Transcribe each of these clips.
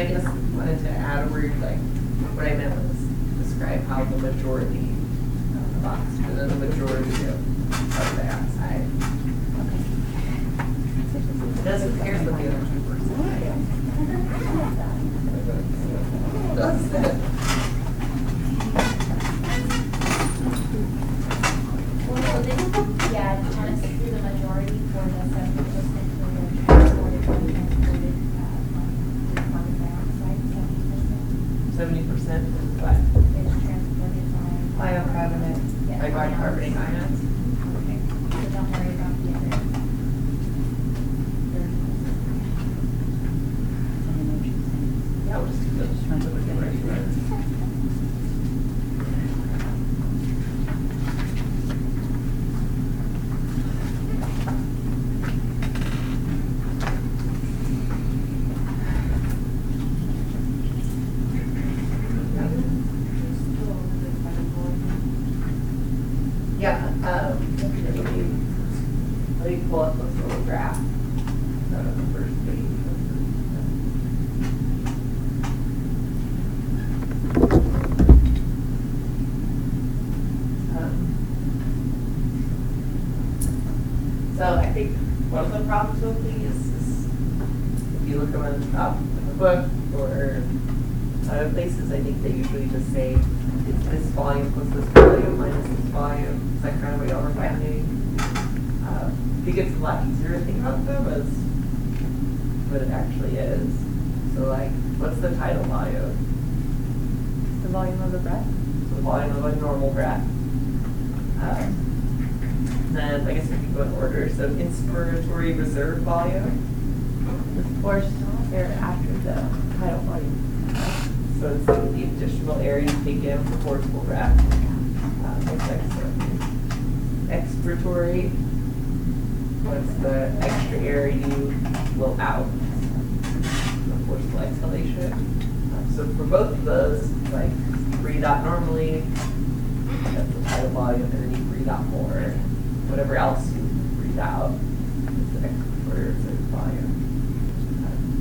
I just wanted to add a word, like, what I meant was describe how the majority of the oxygen and the majority of carbon dioxide. It doesn't care what the other 2% does it? Well, they, yeah, it kind of through the majority for the 70% for the transported carbon dioxide, 70%. 70% is what? It's transported by Biocarbonate. yeah, By bicarbonate ions? Okay. So don't worry about the other. Yeah, we'll just do those. Yeah, let me pull up this little graph on the first page. So I think one of the problems with these is if you look at them in the book or other places, I think they usually just say it's this volume plus this volume minus this volume. Is that kind of what y'all are finding? I think it's a lot easier to think about them as what it actually is. So like, what's the tidal volume? The volume of the breath. So the volume of a normal breath. Then I guess we can go in order. So inspiratory reserve volume. The forced air after the tidal volume. So it's like the additional air you take in for forcible breath. Expiratory. What's the extra air you blow out? The forcible exhalation. So for both of those, like breathe out normally, that's the tidal volume, and then you breathe out more. Whatever else you breathe out is the expiratory reserve volume.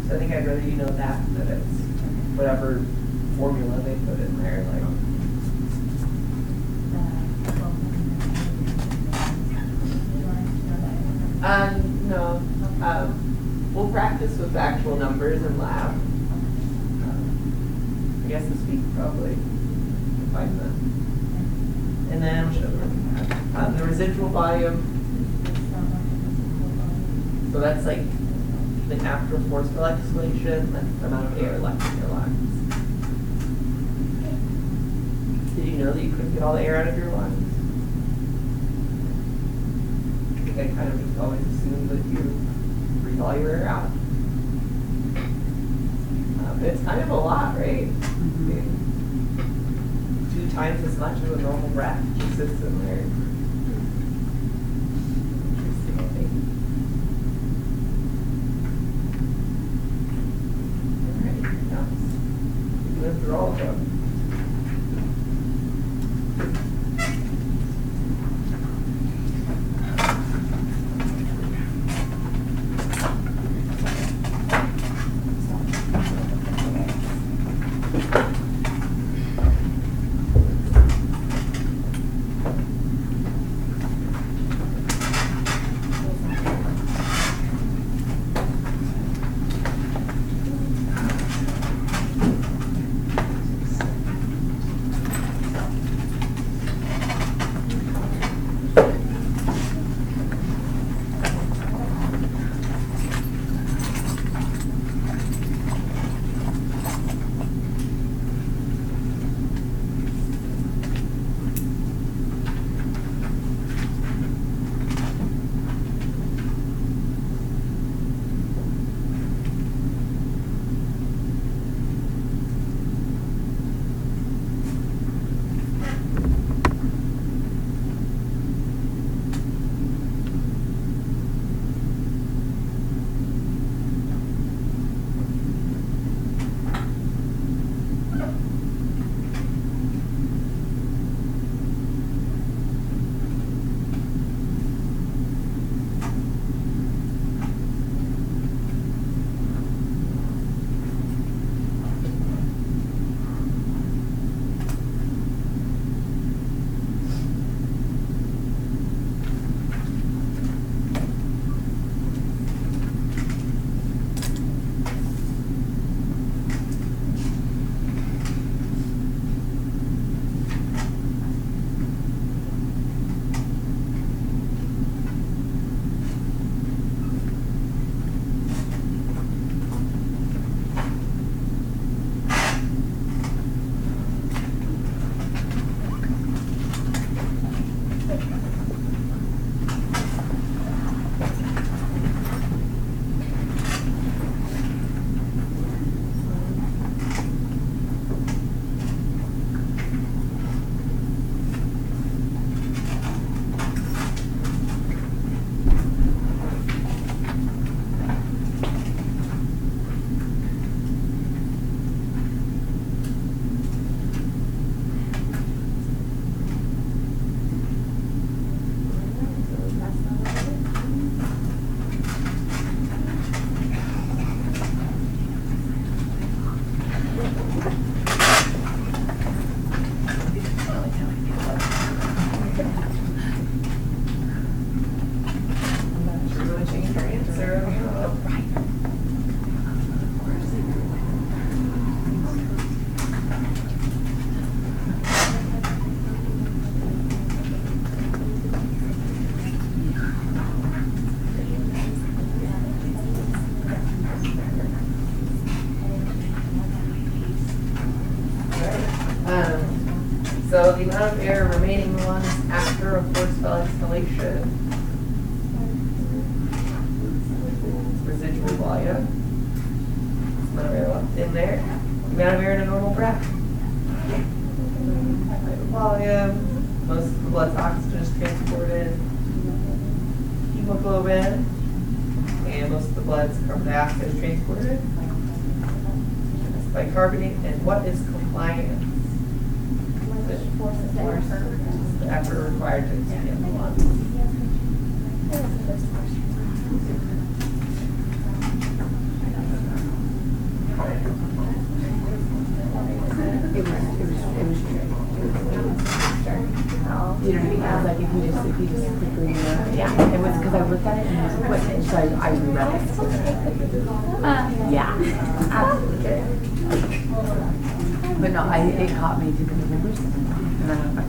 So I think I'd rather you know that it's whatever formula they put in there, like. No. We'll practice with actual numbers in lab. I guess this week probably find them. And then I'll show them the residual volume. So that's like even after forceful exhalation, that's the amount of air left in your lungs. Did you know that you couldn't get all the air out of your lungs? I think I kind of just always assumed that you breathe all your air out. It's kind of a lot, right? Mm-hmm. I mean, 2 times as much as a normal breath just sits in there. Interesting, I think. Alright, now we went through all of them. So the amount of air remaining in the lungs after a forced spell exhalation, residual volume, the amount of air left in there, the amount of air in a normal breath. Volume, most of the blood's oxygen is transported, hemoglobin, and most of the blood's carbon dioxide is transported. Bicarbonate, and what is compliance? The effort required to expand the lungs. You know what I mean? I was like, if you just quickly, yeah. It was because I looked at it and it was quick, and so I reread it. Yeah, absolutely. But no, it caught me too because it was, and then I was like,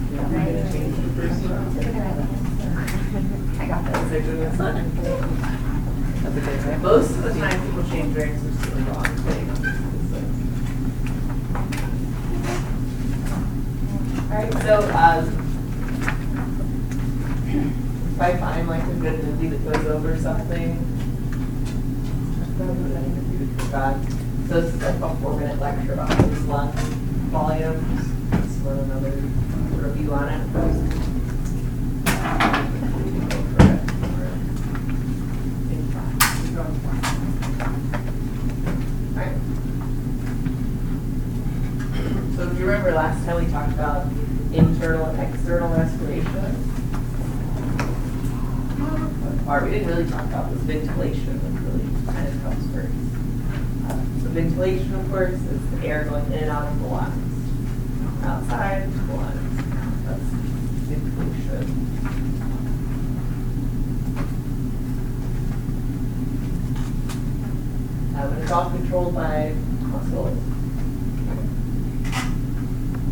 I got that. They're doing this. That's a good thing. Most of the time people change drinks are still wrong. Alright, so if I find like a good movie that goes over something, so this is like a 4-minute lecture about those lung volumes. Just want another review on it. Alright. So if you remember last time we talked about internal and external respiration. Or we didn't really talk about this ventilation, which really kind of comes first. So ventilation, of course, is the air going in and out of the lungs. Outside of the lungs. That's ventilation. And it's all controlled by muscles.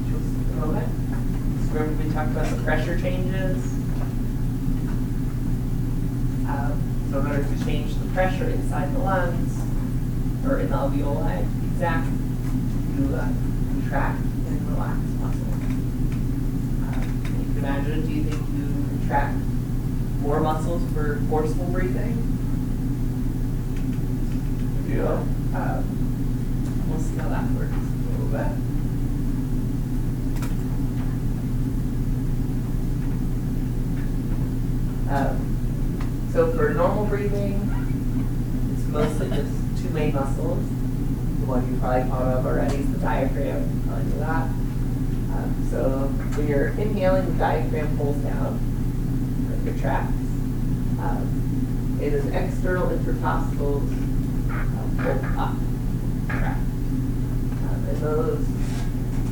Just a moment. So remember we talked about the pressure changes. So in order to change the pressure inside the lungs, or in the alveoli, exact, you contract and relax muscles. You can imagine, do you think you contract more muscles for forceful breathing? Yeah. We'll see how that works a little bit. So for normal breathing, it's mostly just two main muscles. The one you probably thought of already is the diaphragm. You probably know that. So when you're inhaling, the diaphragm pulls down, or contracts. And as external intercostals pull up, contract. And those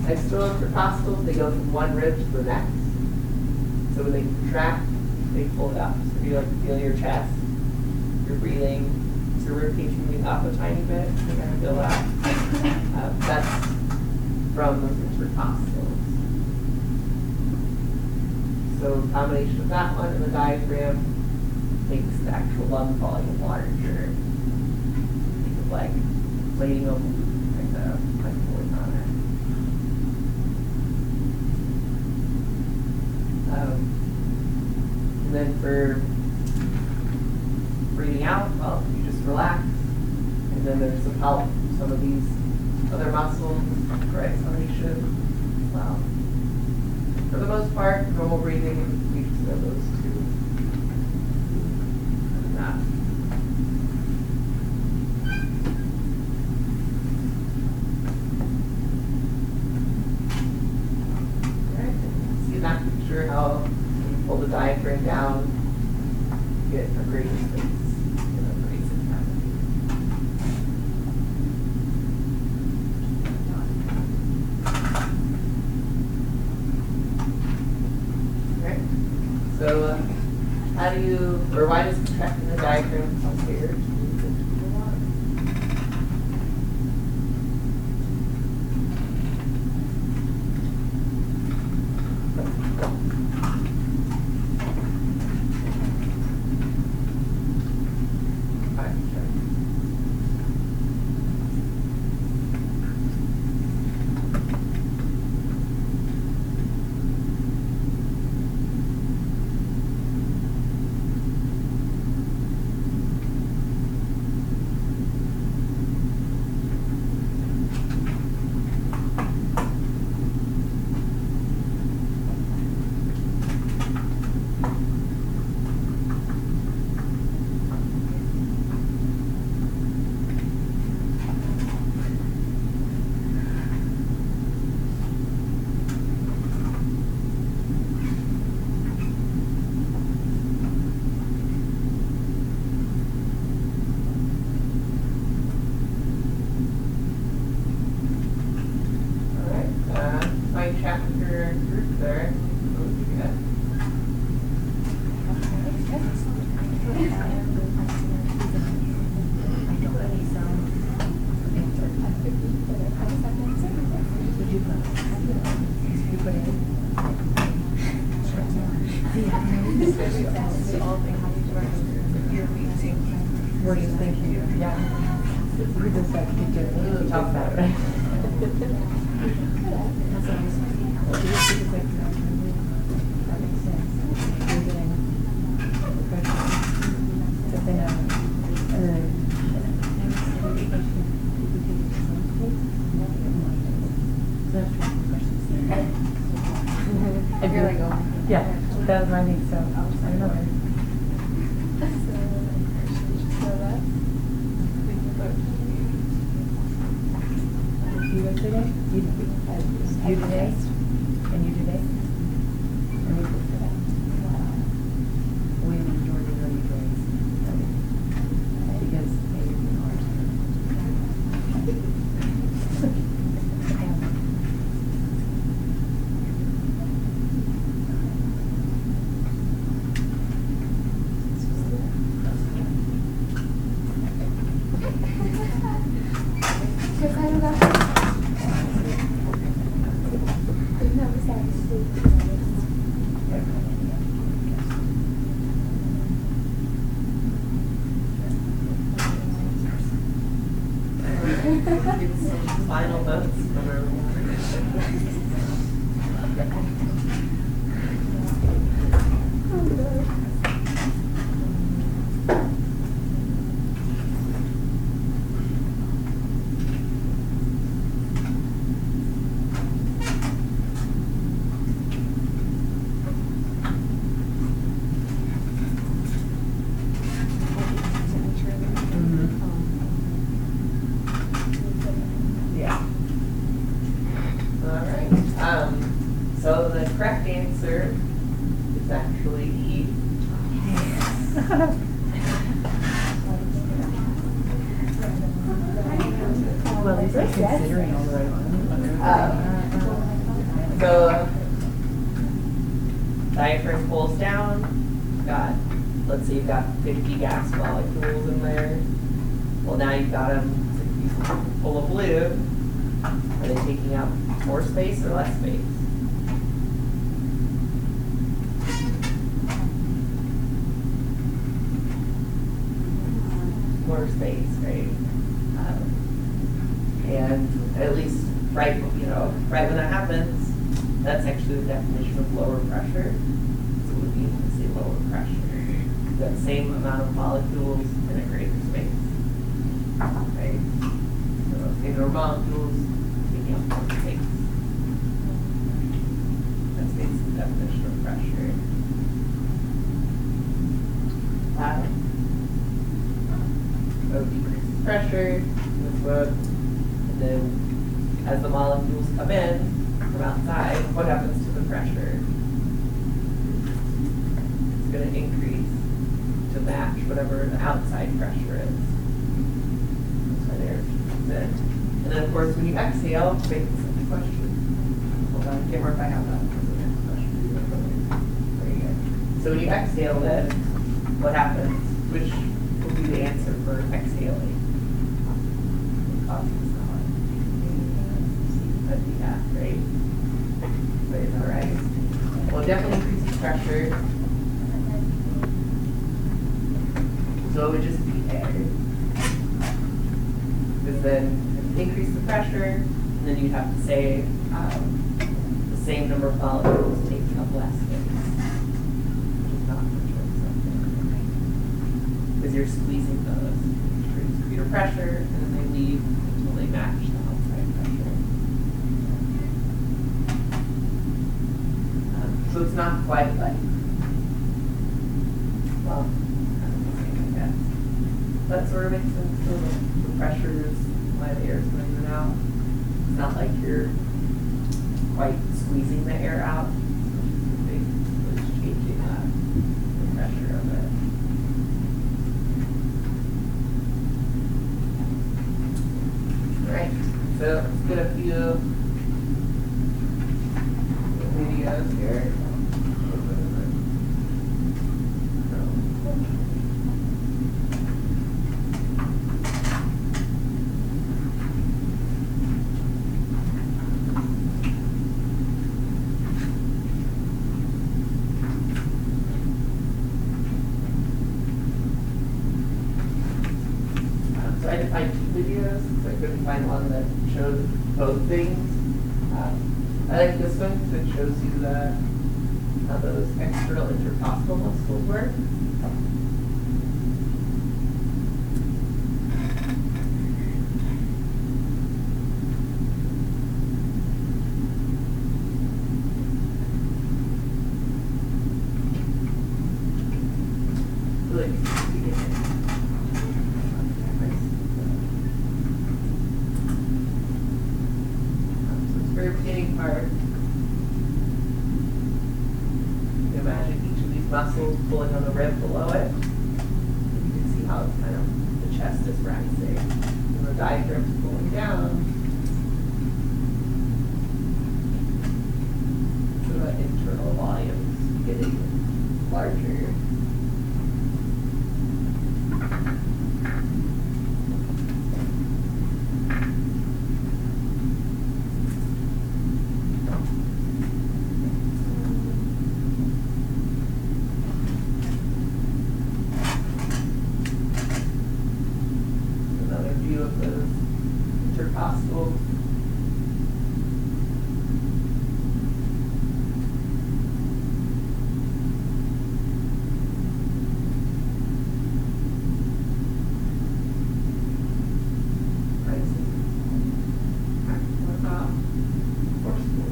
external intercostals, they go from one rib to the next. So when they contract, they pull it up. So if you like feel your chest, you're breathing, so your ribcage moving up a tiny bit, you're going to feel that. That's from those intercostals. So the combination of that one and the diaphragm makes the actual lung volume larger. Think of like inflating a balloon on it. And then for breathing out, well, you just relax. And then there's some help from some of these other muscles for exhalation. Well, for the most part, normal breathing, we just know those two. And that. Alright, see that picture how you pull the diaphragm down, you get a greater space in a bracing cavity. Alright, so how do you, or why does contracting the diaphragm Yeah. We just like to get it Tough. that, right? That's what I was thinking. Because like, that makes sense. You're getting professional. But then, and then, if you're like, yeah, that was my thing, so I don't know. You go today? You today? And you today? And we go today? We need Jordan or you days. Because maybe we Final votes from Yeah. All right. So the correct answer is actually E. Well, at least I'm considering all the right ones. So diaphragm pulls down. Got, let's say you've got 50 gas molecules in there. Well, now you've got them full of blue. Are they taking up more space or less space? More space, right? And at least right when that happens, that's actually the definition of lower pressure. So it would be to say lower pressure. That same amount of molecules in a greater space. Right? So bigger molecules taking up more space. That's basically the definition of pressure. So decreases pressure in this book. And then as the molecules come in from outside, what happens to the pressure? It's going to increase to match whatever the outside pressure is. That's why there comes in. And then of course when you exhale, wait, this is the question. Hold on, I can't remember if I have that. There you go. So when you exhale then, what happens? Which will be the answer for exhaling? That'd be that, right? But is that right? Well, it definitely increases pressure. So it would just be air. Because then increase the pressure, and then you'd have to say the same number of molecules taking up less space. Which is not much of something. Because you're squeezing those, which brings greater pressure, and then they leave until they match the outside pressure. So it's not quite like, well, kind of the same, I guess. That sort of makes sense. So the pressures, why the air is going in and out. It's not like you're quite squeezing the air out, which is changing the pressure of it. All right, so let's get a few videos here. tried to find 2 videos, so I couldn't find one that showed both things. I like this one because it shows you how those external intercostal muscles work. Really easy to get in. So it's very beginning part. You imagine each of these muscles pulling on the rib below it. You can see how it's kind of the chest is rising and the diaphragm's pulling down. So the internal volumes getting larger. Another view of those intercostals. What about forceful?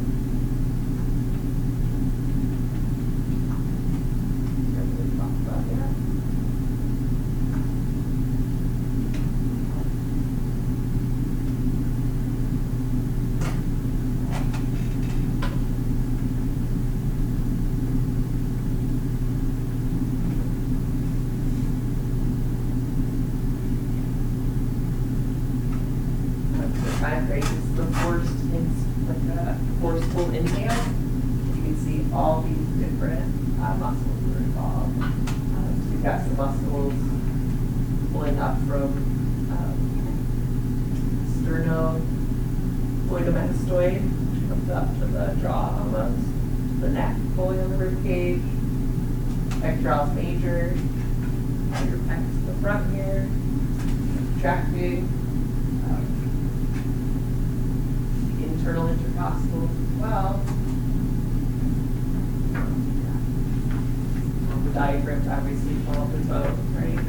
Haven't really talked about that. The time frame is the forceful inhale. You can see all these different muscles are involved. So you've got some muscles pulling up from sternocleidomastoid, which comes up to the jaw almost, the neck pulling on the rib cage, pectoralis major, your pecs in the front here, contracting. Internal intercostals as well. The diaphragms obviously fall up its own, right?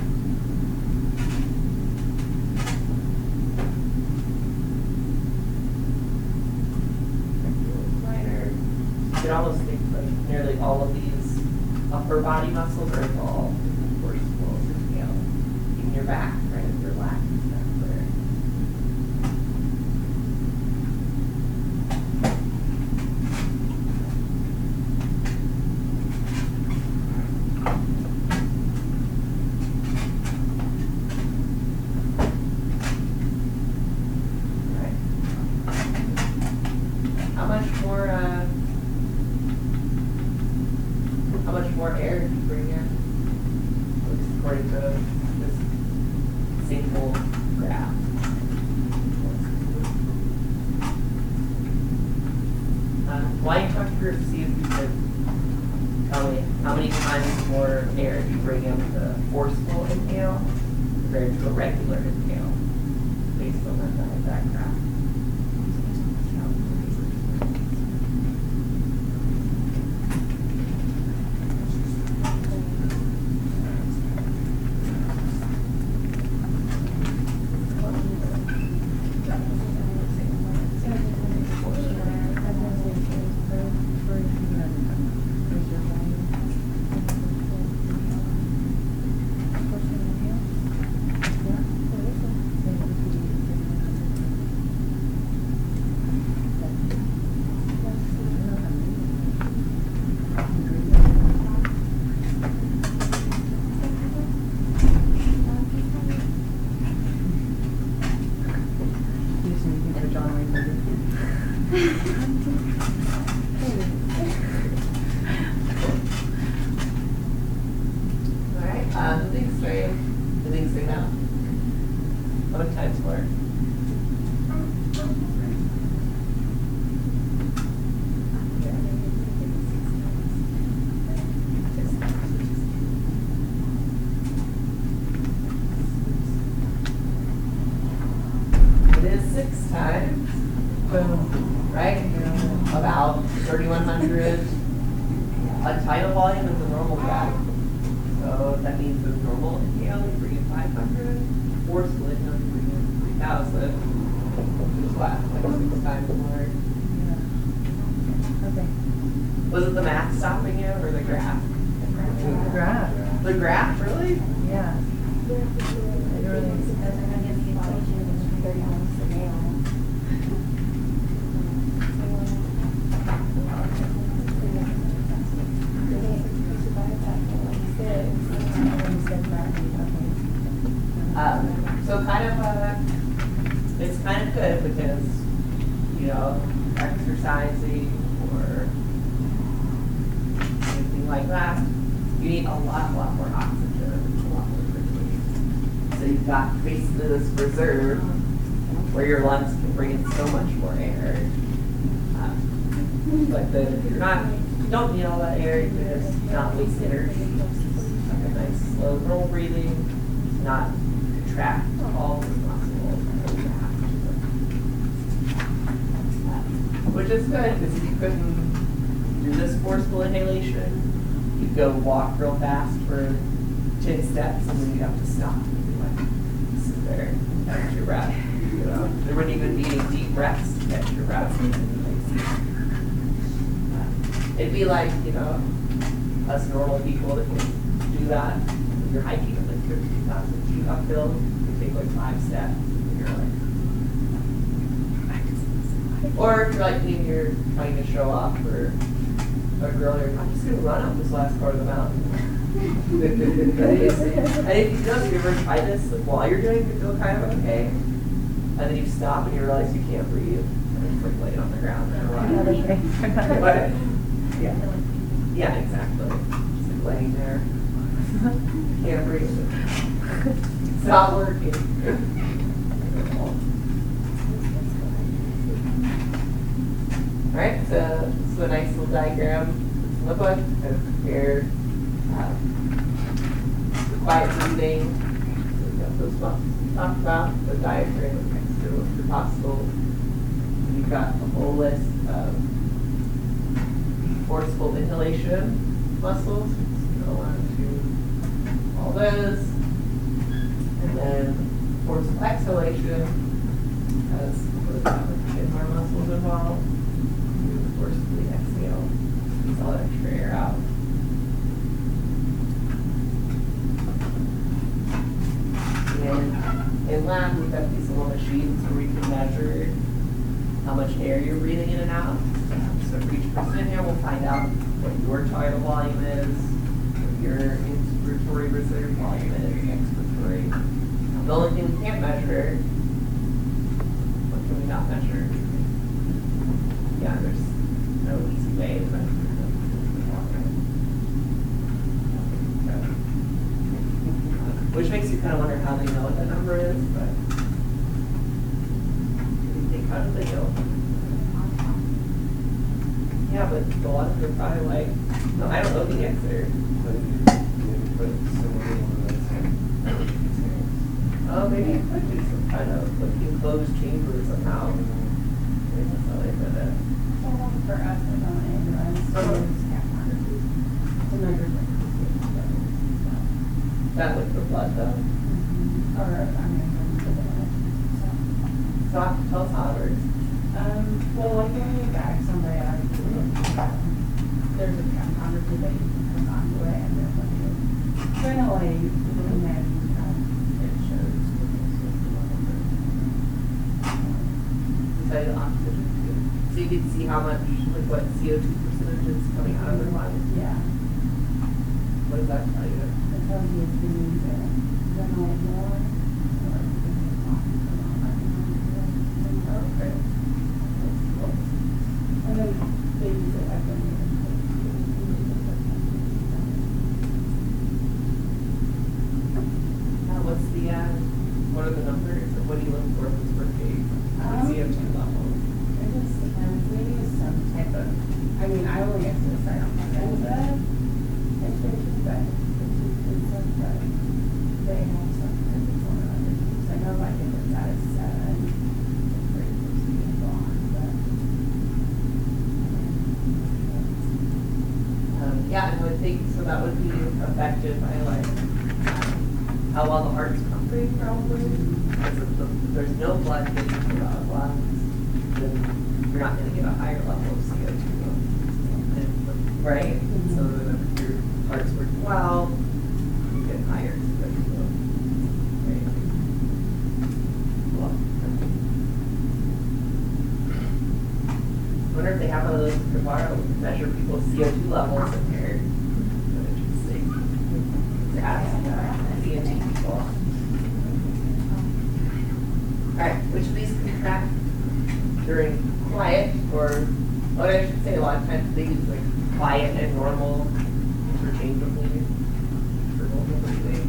Minor. You can almost think like nearly all of these upper body muscles are involved in forceful inhale. Even your back, right? Your lat and stuff there. How much more air did you bring in? At least according to this single graph. Why don't you talk to group, see if you could tell me how many times more air do you bring in with a forceful inhale compared to a regular inhale based on that graph. The big string now. How many times more? it is 6 times, Boom. right? About 3,100. A tidal volume is a normal breath. So that means a normal inhale, you bring in 500. Forceful inhale, you bring in 3,000. Which is what? Like 6 times more. Okay. Was it the math stopping you or the graph? The graph. The graph, really? Yeah. I really. So it's kind of good because, you know, exercising or anything like that, you need a lot more oxygen, a lot more quickly. So you've got basically this reserve where your lungs can bring in so much more air. But then if you don't need all that air, you can just not waste energy. Like a nice slow normal breathing, not contract all the muscles. Which is good because if you couldn't do this forceful inhalation, you'd go walk real fast for 10 steps and then you'd have to stop and be like, sit there and catch your breath. You know, there wouldn't even be any deep breaths to catch your breath. It'd be like, you know, us normal people that can do that. When you're hiking at like 15,000 feet uphill, you take like 5 steps and you're like, or if you're like me and you're trying to show off for a girl, you're I'm just gonna run up this last part of the mountain. And if you don't, you ever try this, like while you're doing it, you feel kind of okay. And then you stop and you realize you can't breathe. And it's like laying on the ground and running. But, yeah, exactly. Just like laying there. Can't breathe. It's not working. Alright, so this is a nice little diagram from the book to compare the quiet breathing. So we've got those muscles we talked about, the diaphragm, the external intercostal. And you've got a whole list of forceful inhalation muscles. So go on to all those. And then forceful exhalation has 10 more muscles involved. Forcefully exhale, squeeze all that extra air out. And in lab, we've got these little machines where we can measure how much air you're breathing in and out. So for each person in here, we'll find out what your tidal volume is, what your inspiratory reserve volume is, expiratory. The only thing we can't measure, what can we not measure? Yeah, there's no easy way to measure which makes you kind of wonder how they know what that number is, but how do they know? Yeah, but a lot of them are probably like, no, I don't know the answer. Oh, maybe you could do some kind of like enclosed chamber somehow. Maybe that's how they did it. For us, it's on ambulance. That like the blood though. Or, I mean, So tell us how it works. well, like when you back somebody out, there's a camera that you can hook onto it, and then when you ventilate, and then it shows. Inside the oxygen too. So you can see how much, like what CO2 percentage is coming out of their body. Yeah. What does that tell you? It tells you if you need to ventilate more, or if you can get oxygen on that. Okay. And then they use it like when you're What's the, what are the numbers? Or what do you look for this birthday? CO2 level? it just depends. Maybe it's some type of, I mean, I only get to decide on my end of it. It's but it's some, they have some kind of one of others. I know like if it's at a 7, that would be affected by like how well the heart's pumping probably. Because if there's no blood getting to the lungs, then you're not going to get a higher level of CO2. Right? So then if your heart's working well, you get higher CO2. Right? Well, I wonder if they have one of those tomorrow to measure people's CO2 levels in here. Interesting. To ask CNT people. Alright, which of these can track during quiet or what I should say a lot of times they use like quiet and normal interchangeably for normal breathing.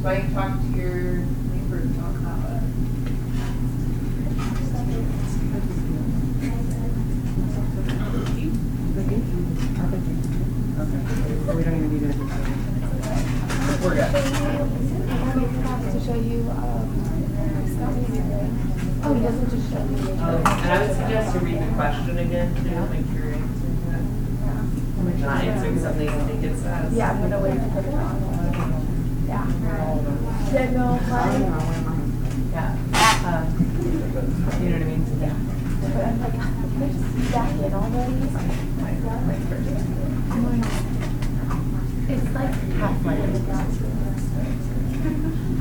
So I can talk to your neighbor and talk about it. Okay, we don't even need to. We're good. To show you, oh, he doesn't just show you. And I would suggest to read the question again too, make sure you're not answering something you think it says. Yeah, I'm gonna wait to put it on. Yeah. Signal, Yeah. You know what I mean? Yeah. but I'm like, there's back in already. It's like half my.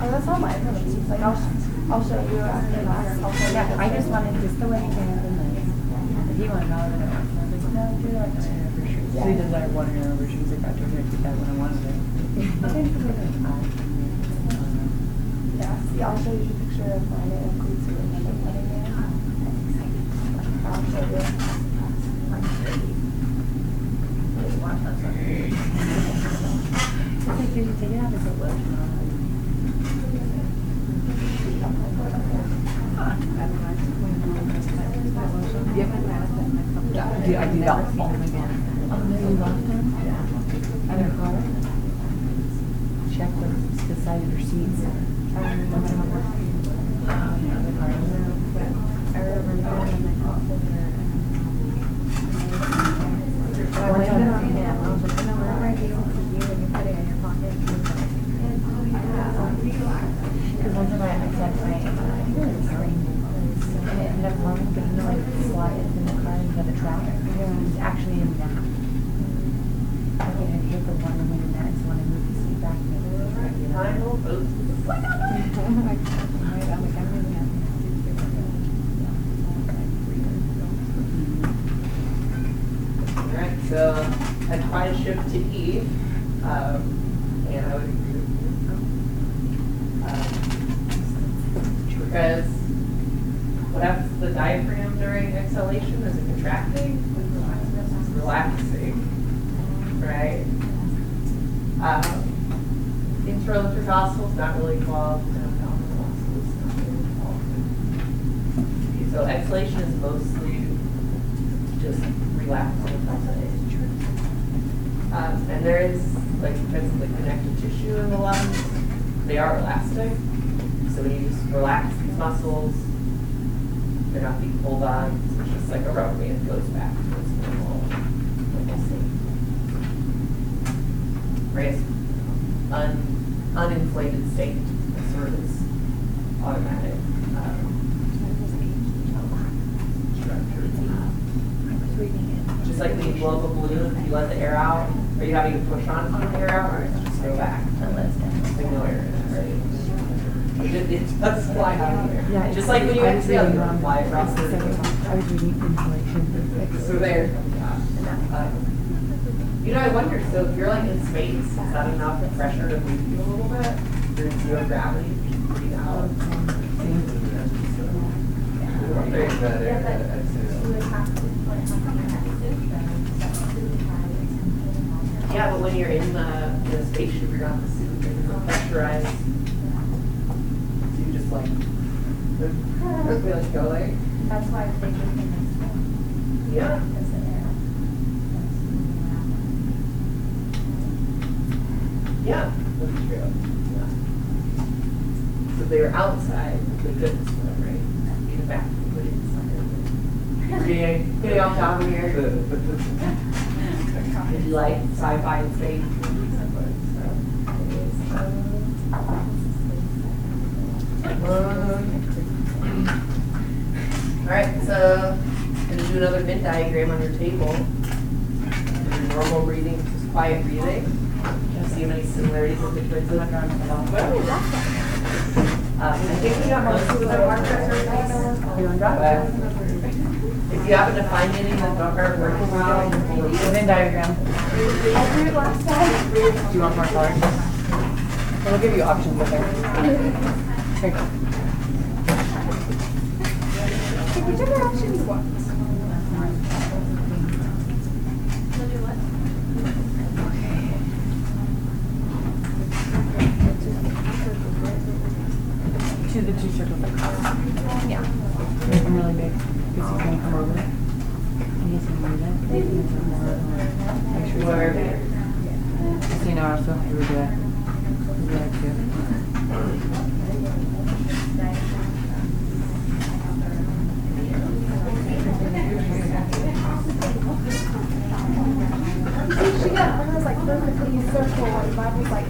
Oh, that's all my abilities. Like, I'll show you after class. I'll show you. Yeah, I just wanted just the way he handled it. If he wanted all of it, I was like, no, do like my anniversary. So he does our 1 year anniversary. He's like, I told you I did that when I wanted it. Yeah, see, I'll show you a picture of mine. It includes the ring I'm putting in. I'll show you. It's like, did you take it out? Is it lotion on? Yeah, I do that all the time. Oh, no, you lost them? Yeah. In your car? Check the side of your seats. The car. I went on him. I was like, no, wherever I gave it to you and you put it in your pocket. Because one time I said, I think it was green. And it ended up wrong, but you know, like, slide it in the car and got a traffic. It's actually in that. I think I hit the one and went in that, so when I moved the seat back, and it was right, you know. Final votes. Alright, so I'd probably shift to Eve, and I would agree with you. Because what happens to the diaphragm during exhalation? Is it contracting? It's relaxing, right? Internal intercostal is not really involved, and abdominal muscle is not really involved. So exhalation is mostly just relaxing. And there is, like, because of the connective tissue in the lungs, they are elastic. So when you just relax these muscles, they're not being pulled on. So it's just like a rubber band goes back to its normal state. Right? It's uninflated state. It sort of is automatic structure. Just like when you blow up a balloon, you let the air out. Are you having to push on to keep the air out, or does it just go back? There's no air in it, right? It does fly out of Yeah, there. Just like when you I was exhale, reading you wrong. fly across the I was reading inhalation. So there. You know, I wonder, so if you're like in space, is that enough pressure to move you a little bit? There's zero gravity, breathe out. Yeah, but when you're in the spaceship, you're not in the suit, and you're pressurized. So you just like, we like go like, That's why I think we can yeah. because the air. Yeah, that's true. Yeah. So they were outside, they couldn't swim, right? In the back, but inside. Getting off top of here. Did you like sci-fi and space? Alright, so gonna do another Venn diagram on your table. Your normal breathing, just quiet breathing. See any similarities with differences? I think we got most of the markers. You want that? If you happen to find any that aren't working well, Venn diagram. I drew it last time. Do you want more colors? We'll give you options with there. Here you go. Whichever option you want. To the two circles across. Yeah. Make them really big. Because he's gonna come over. And he's gonna move it. Make sure he's over there. Just so you know, I also have to redo it. Do that too. She got hers like perfectly circle and mine was like.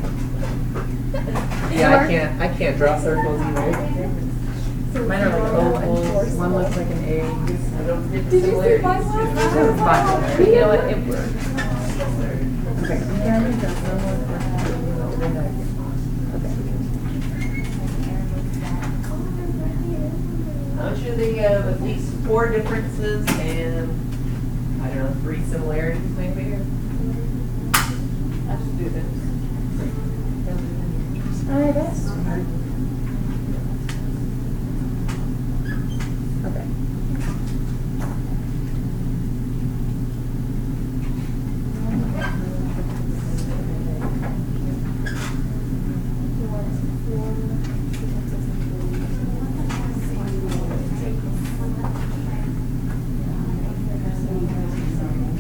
yeah, I can't draw circles either. Mine are like ovals. One looks like an egg. I don't get the Did you see similarities. mine? That was fun. But you know what? It worked. Okay. You can only draw someone or Venn diagram. Okay. I want you to think of at least 4 differences and, I don't know, 3 similarities maybe. Let's do this. I guess. Okay.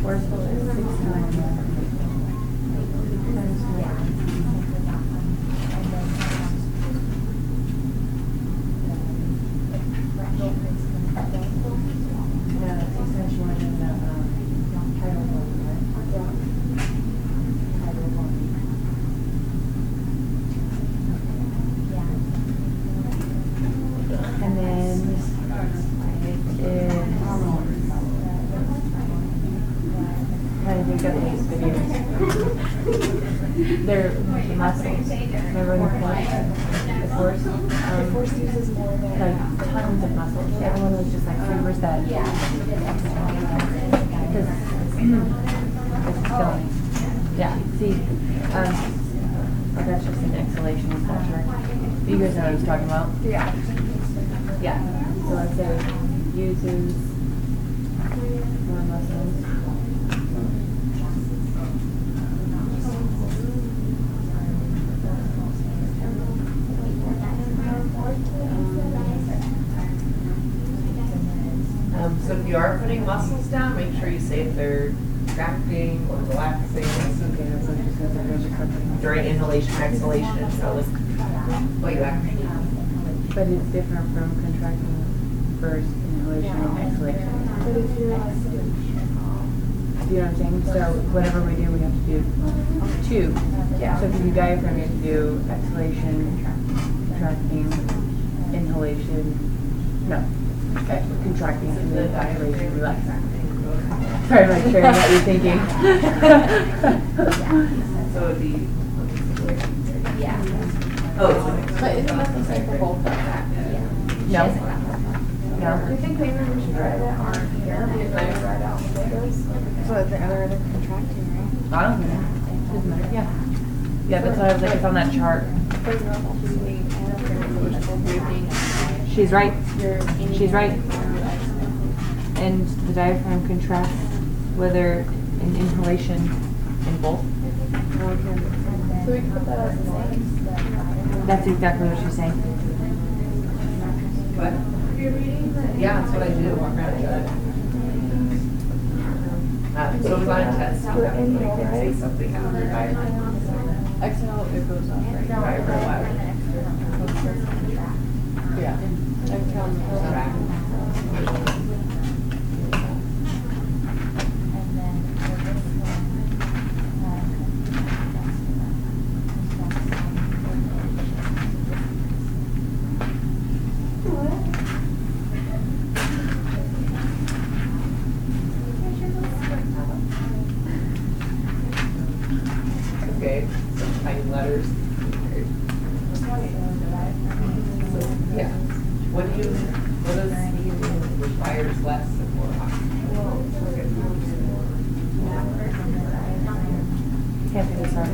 Forceful is 69. Yeah, essentially one in the tidal body, right? Tidal body. And then it is, I think of these videos. They're the muscles. Remember when the force? The force uses more than. Like tons of muscles. Everyone was just like, where's that? Because it's filling. Yeah, see, oh, that's just an exhalation pressure. You guys know what I was talking about? Yeah. Yeah. So let's say uses more muscles. So if you are putting muscles down, make sure you say if they're contracting or relaxing during inhalation, exhalation, so like what you actually. But it's different from contracting first, inhalation, and exhalation. But if you're like. Do you know what I'm saying? So whatever we do, we have to do 2. Yeah. So if you do diaphragm, you have to do exhalation, contracting, inhalation. No. Okay. Contracting, and then dilation, relaxing. Sorry, I'm like sharing what you're thinking. So it'd be. Yeah. Oh, it's an But isn't that the same for both of them? No. Do you No. think maybe we should write it on here, maybe write out the photos? So the other contracting, right? I don't know. Doesn't matter. Yeah. Yeah, that's what I was like, it's on that chart. For normal heating and for breathing. She's right. Your She's right. And the diaphragm contracts whether in inhalation in both. So we can put that as the same? That's exactly what she's saying. What? Yeah, that's what I do, walk around judge. So if I test, you have to like say something out of your diaphragm. Exhale, it goes up, right? Diaphragm wide. Yeah. Exhale, it goes back. Okay, some tiny letters. So, yeah. What does requires less and more oxygen? Can't do this, sorry.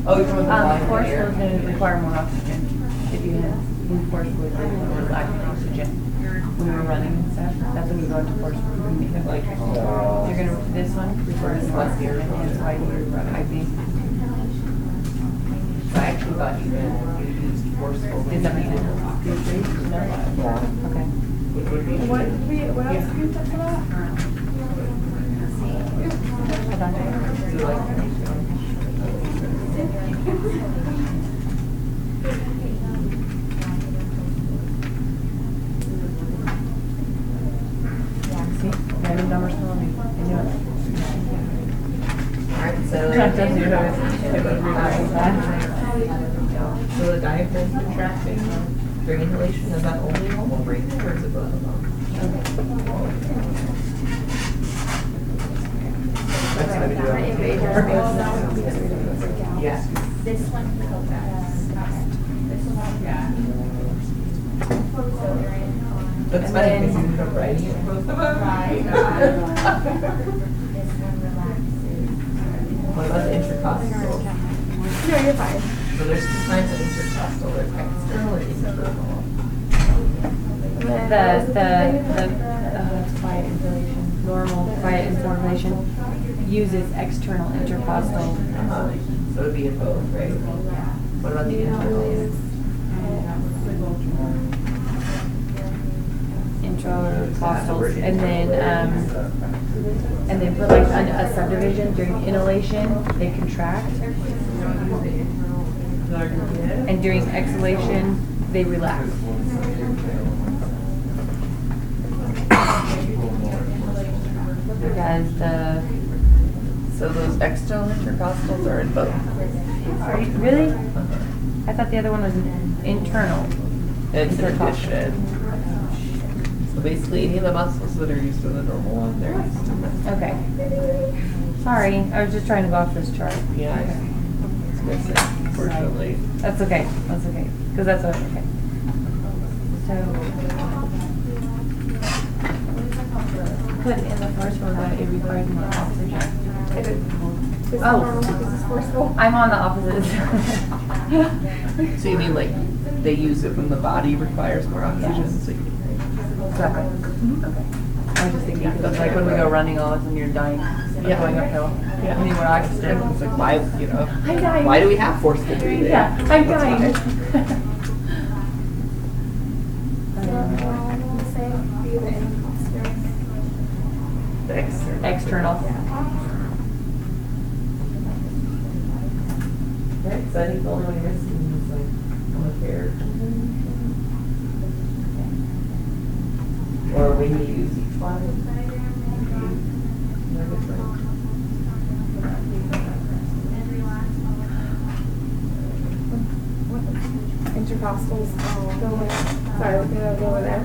Oh, you're talking about the Force air? was going to require more oxygen. If you have force was lacking oxygen when we were running and stuff. That's when you go into force. Like, You're going to, this one requires less air and hence why you're IV. So I actually thought you used forceful. Is that what you did? Do you agree? No? Yeah. Okay. What else do we put for that? I don't know. Do you like See? Random numbers telling me. I knew it. Alright, so. That tells you how So the diaphragm contracting during inhalation, is that only normal breathing or is it both of them? That's what I do. Yeah. This one will go fast. This one, yeah. So they're in on. That's And funny then- because you ended up writing it both of them. Right. This one relaxes. What about the intercostal? No, you're fine. So there's two kinds of intercostal, there's external and internal. It's quiet inflammation, normal quiet inflammation uses external intercostal. So it'd be in both, right? What about the internal? Intracostals, and then for like a subdivision during inhalation, they contract, and during exhalation, they relax. Because So those external intercostals are in both. are you, really? I thought the other one was internal. It's an Intercostal. addition. So basically, any of the muscles that are used in the normal one, they're used in this. Okay. Sorry, I was just trying to go off this chart. Yeah, it's missing, unfortunately. That's okay, because that's okay. So, put in the first one that it requires more oxygen. Is it Oh. normal because it's forceful? I'm on the opposite. So you mean like they use it when the body requires more oxygen? So you Exactly. Okay. I was just thinking, because like when we go running, all of a sudden you're dying, Yeah. going uphill. Yeah. I need more oxygen. It's like, why, you know, I'm dying. why do we have forceful breathing? Yeah, I'm That's dying. why. Say be the intercostal. The external. External. Right, so I think the only one you're missing is like, on the pair. Or when you use each one. Intercostals go with, sorry, we're gonna go with there.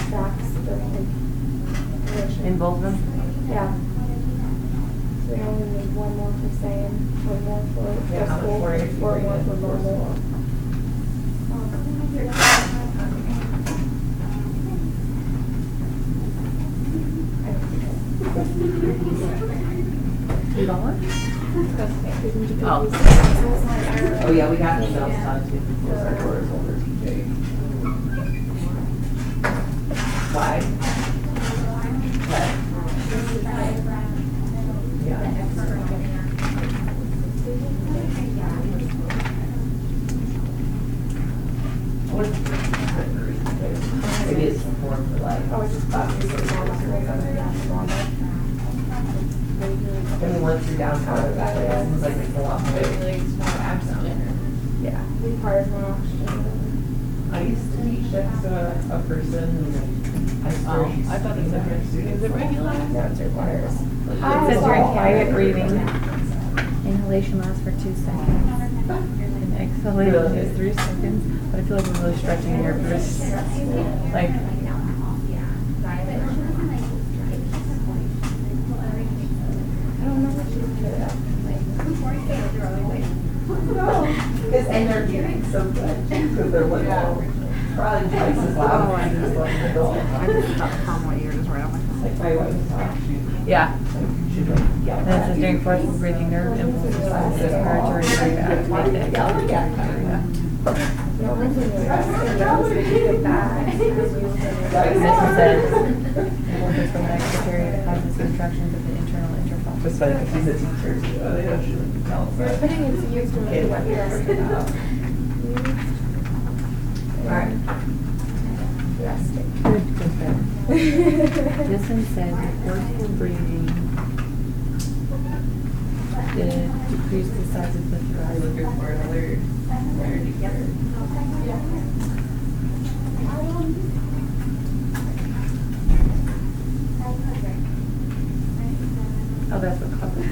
Tracks during the collision. In both of them? Yeah. So we only need one more for sand, one more for Yeah, how much fiscal, more if you four bring more in for forcible? normal. Oh, yeah, we got emails times before our doors over TJ. Why? What? Yeah. Maybe it's more for like. Oh, it's just about to be normal, normal. And then once you're downtown, it seems like it's a lot more. Yeah, requires more oxygen. I used to teach next to a person who I swear she's. I thought it was different. Is it regular? No, it requires. It says during quiet breathing, inhalation lasts for 2 seconds. And exhalation is 3 seconds. But I feel like I'm really stretching your wrists. Like, I don't know what she did that. And they're getting so good, because they're little, probably twice as loud as like an adult. I just found what year it is right on my phone. Like my wife talks, yeah. she'd like yell. And it says during forceful breathing, nerve impulses rise as respiratory area activate the exhalatory area. No, I'm doing it. It's good bad. And it says, impulses from the next period causes contractions of the internal interval. It's funny, because she's a teacher too, they don't usually tell us You're that. putting it to use to Okay. make what you're asking about. Alright. Resting. This one says forceful breathing did decrease the size of the I'm throat. looking for another nerdy here. Oh, that's what causes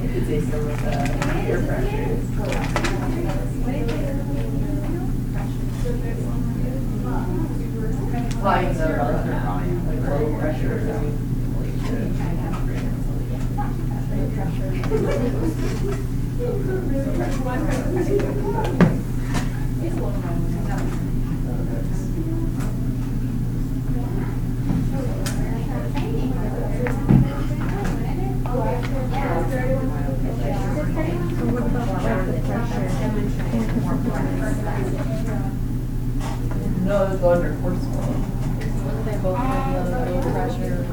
You could say some of the ear pressures. Flying the like low pressure. No, it would go under forceful. They both have low pressure.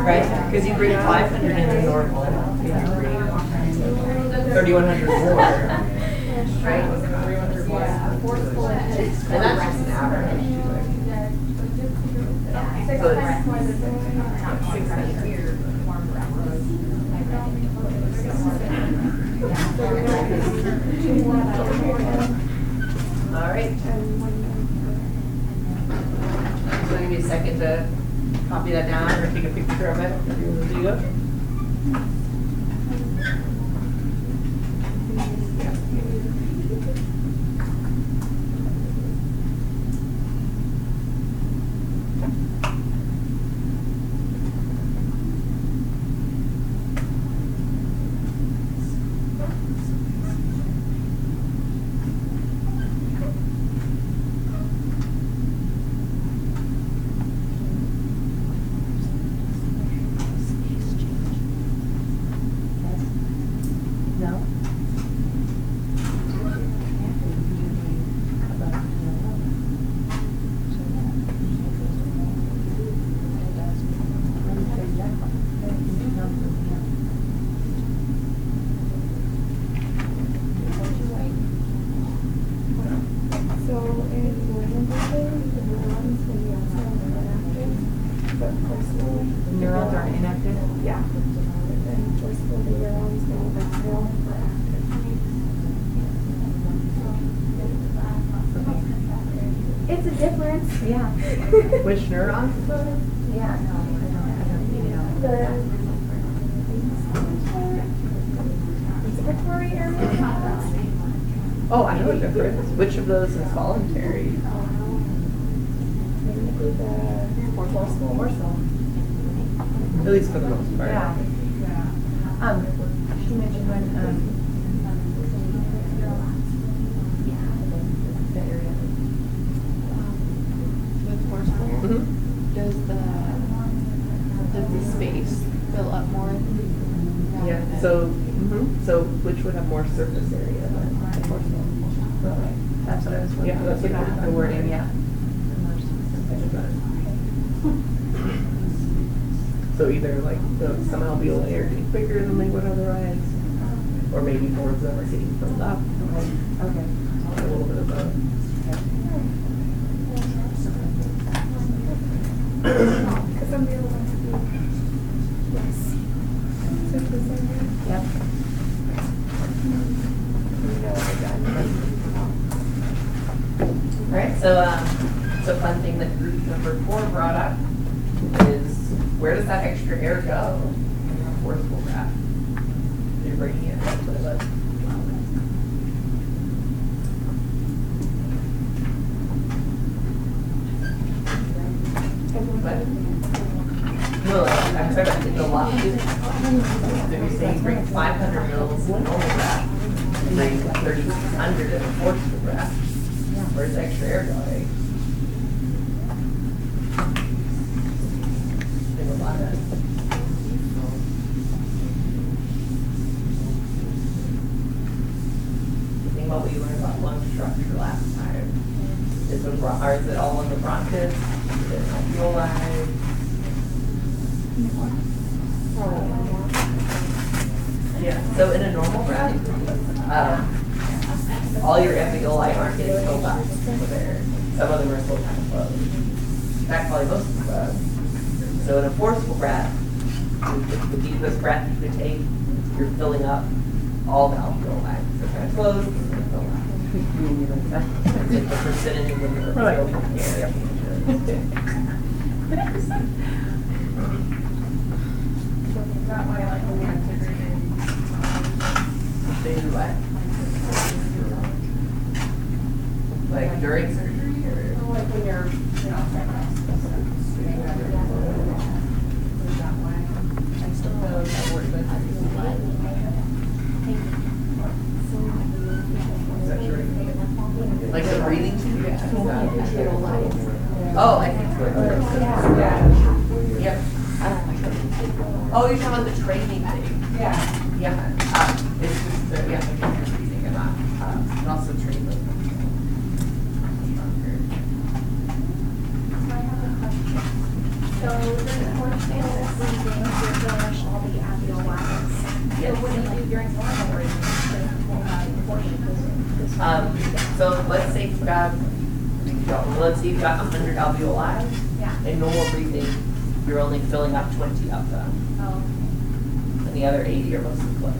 Right, because you bring 500 in a normal, you bring 3,100 more, right? And that's just an average. So it's 600. All right. So give me a second to copy that down or take a picture of it if you want to do it. No? So in movement the neurons when you also have inactive, but forceful. Neurons are inactive? Yeah. And forceful, the neurons when you exhale are active. it's a difference. Yeah. Which neurons is that? Yeah, no, I don't need it all. The respiratory area. Oh, I know a difference. Which of those is voluntary? Maybe the dorsal. At least for the most part. Yeah. She mentioned when, the area. With horsepower, Mhm. does the space fill up more? Yeah, so, so which would have more surface area than the horseshoe? That's what I was wondering. Yeah, that's what The wording, yeah. So either like some alveoli are getting bigger than they would otherwise, or maybe more of them are getting filled up. Okay. A little bit of both. Because some people want to be less surface area. Yep. You know, we're done. Alright, so fun thing that group number 4 brought up is where does that extra air go in the forceful graph? You're breaking it, that's what it was. But, no, I'm sorry, about the lot. So you're saying bring 500 mils in normal graph, and bring 3,600 in a forceful graph. Where's the extra air going? Think about it. Think about what you learned about lung structure last time. Is it all in the bronchus? Is it alveoli? Yeah, so in a normal breath, all your alveoli aren't getting filled up with air. Some of them are still kind of closed. In fact, probably most of them. So in a forceful breath, the deepest breath you could take, you're filling up all the alveoli. So kind of closed, and then fill up. It's like the percentage of when you're filling air. That way, like when we have surgery. They do what? Like during surgery or? Like when you're, you know, that way. I still know that work, but Is that true? Like the breathing tube? Oh, I think so. yeah. Yep. Oh, you're talking about the training thing? Yeah. Yeah. It's just, yeah, the breathing and that. And also train them. So during horseshoe breathing, you're filling all the alveoli. So what do you do during normal breathing? So let's say you've got 100 alveoli. Yeah. In normal breathing, you're only filling up 20 of them. Oh. And the other 80 are mostly closed.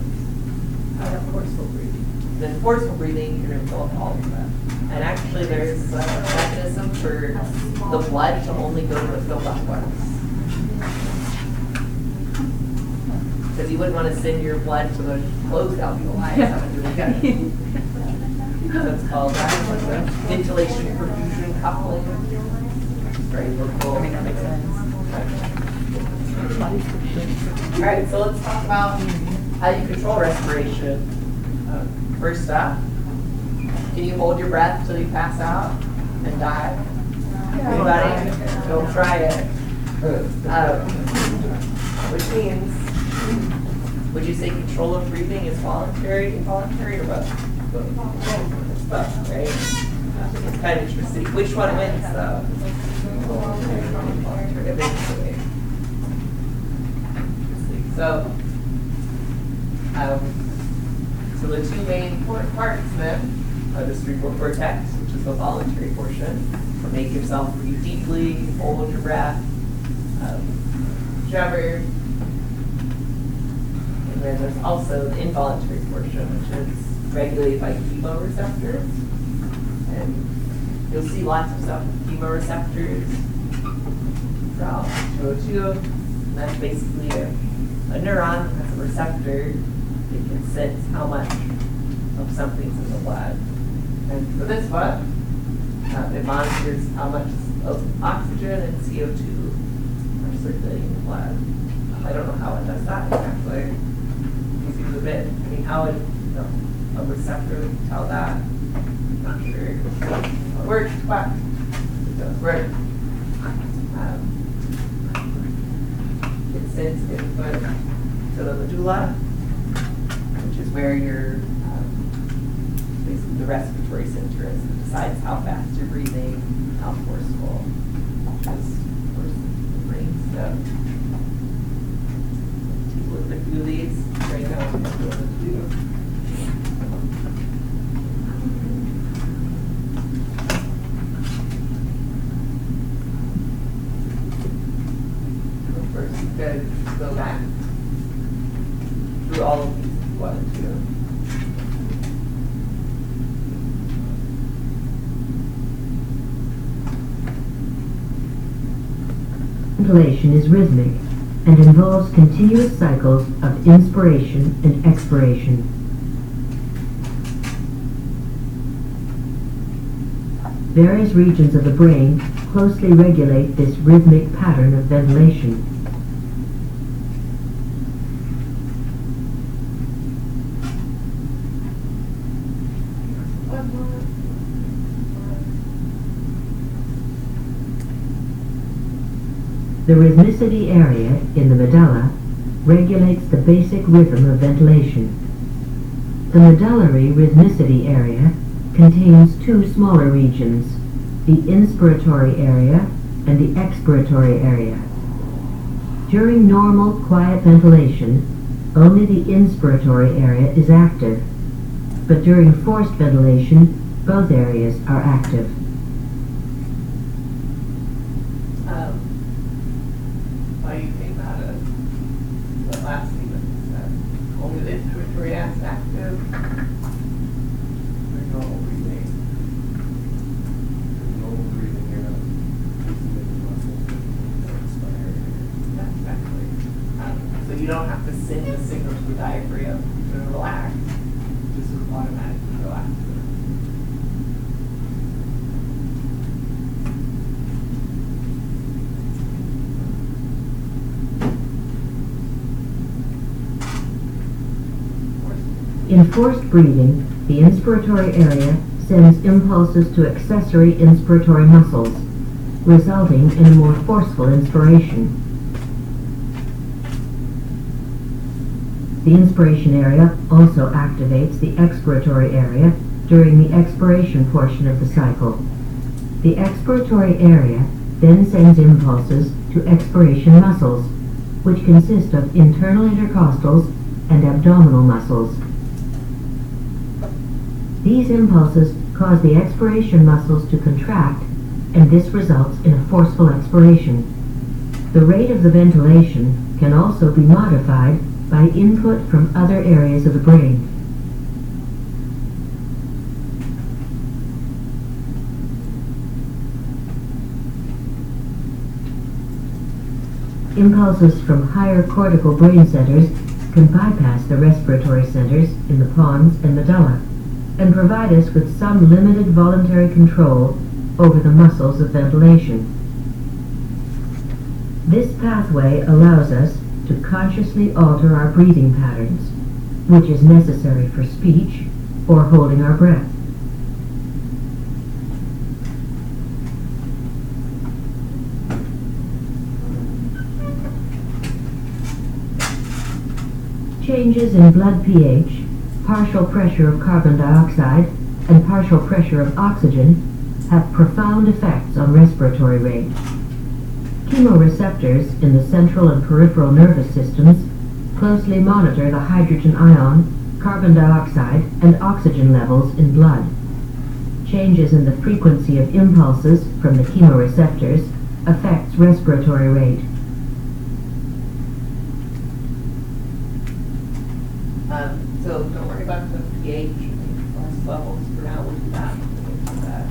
Forceful breathing. Then forceful breathing, you're going to fill up all of them. And actually, there's a mechanism for the blood to only go to the filled up ones. Because you wouldn't want to send your blood to the closed alveoli. That would really good. That's called ventilation perfusion coupling. Very local. I mean, that makes sense. All right, so let's talk about how you control respiration. First up, can you hold your breath till you pass out and die? Anybody? Don't try it. Which means, would you say control of breathing is voluntary, involuntary, or both? It's both, right? It's kind of interesting. Which one wins, though? Involuntary, eventually. So the two main parts then are the cerebral cortex, which is the voluntary portion. Make yourself breathe deeply, hold your breath, whichever. And then there's also the involuntary portion, which is regulated by chemoreceptors. And you'll see lots of stuff with chemoreceptors throughout 202. And that's basically a neuron that has a receptor that can sense how much of something's in the blood. And for this one, it monitors how much of oxygen and CO2 are circulating in the blood. I don't know how it does that exactly. You see the bit. I mean, how would a receptor tell that? I'm not sure how it works, but it does work. It sends input to the medulla, which is where your basically the respiratory center is. It decides how fast you're breathing, how forceful, which is of course the brain stuff. Take a look at a few of these right now. What you want to do. First, you could go back through all of these if you wanted to. Ventilation is rhythmic and involves continuous cycles of inspiration and expiration. Various regions of the brain closely regulate this rhythmic pattern of ventilation. The rhythmicity area in the medulla regulates the basic rhythm of ventilation. The medullary rhythmicity area contains two smaller regions, the inspiratory area and the expiratory area. During normal, quiet ventilation, only the inspiratory area is active, but during forced ventilation, both areas are active. Why do you think that is? The last statement said only the inspiratory area is active. There's normal breathing. There's normal breathing here. Yeah, exactly. So you don't have to send a signal to the diaphragm to relax. It just automatically relaxes. In forced breathing, the inspiratory area sends impulses to accessory inspiratory muscles, resulting in a more forceful inspiration. The inspiration area also activates the expiratory area during the expiration portion of the cycle. The expiratory area then sends impulses to expiration muscles, which consist of internal intercostals and abdominal muscles. These impulses cause the expiration muscles to contract, and this results in a forceful expiration. The rate of the ventilation can also be modified by input from other areas of the brain. Impulses from higher cortical brain centers can bypass the respiratory centers in the pons and medulla, and provide us with some limited voluntary control over the muscles of ventilation. This pathway allows us to consciously alter our breathing patterns, which is necessary for speech or holding our breath. Changes in blood pH, partial pressure of carbon dioxide, and partial pressure of oxygen have profound effects on respiratory rate. Chemoreceptors in the central and peripheral nervous systems closely monitor the hydrogen ion, carbon dioxide, and oxygen levels in blood. Changes in the frequency of impulses from the chemoreceptors affects respiratory rate. So don't worry about the pH levels for now. We'll do that. We'll get to that.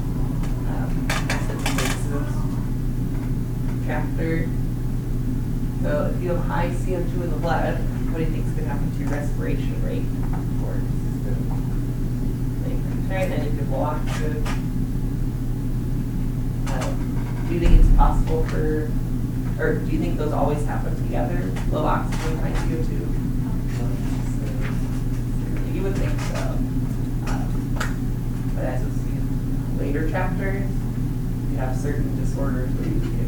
chapter. So if you have high CO2 in the blood, what do you think is going to happen to your respiration rate? Right, and you can walk good. Do you think it's possible for, or do you think those always happen together? Low oxygen, high CO2? You would think so. But as we'll see in later chapters, you have certain disorders where you can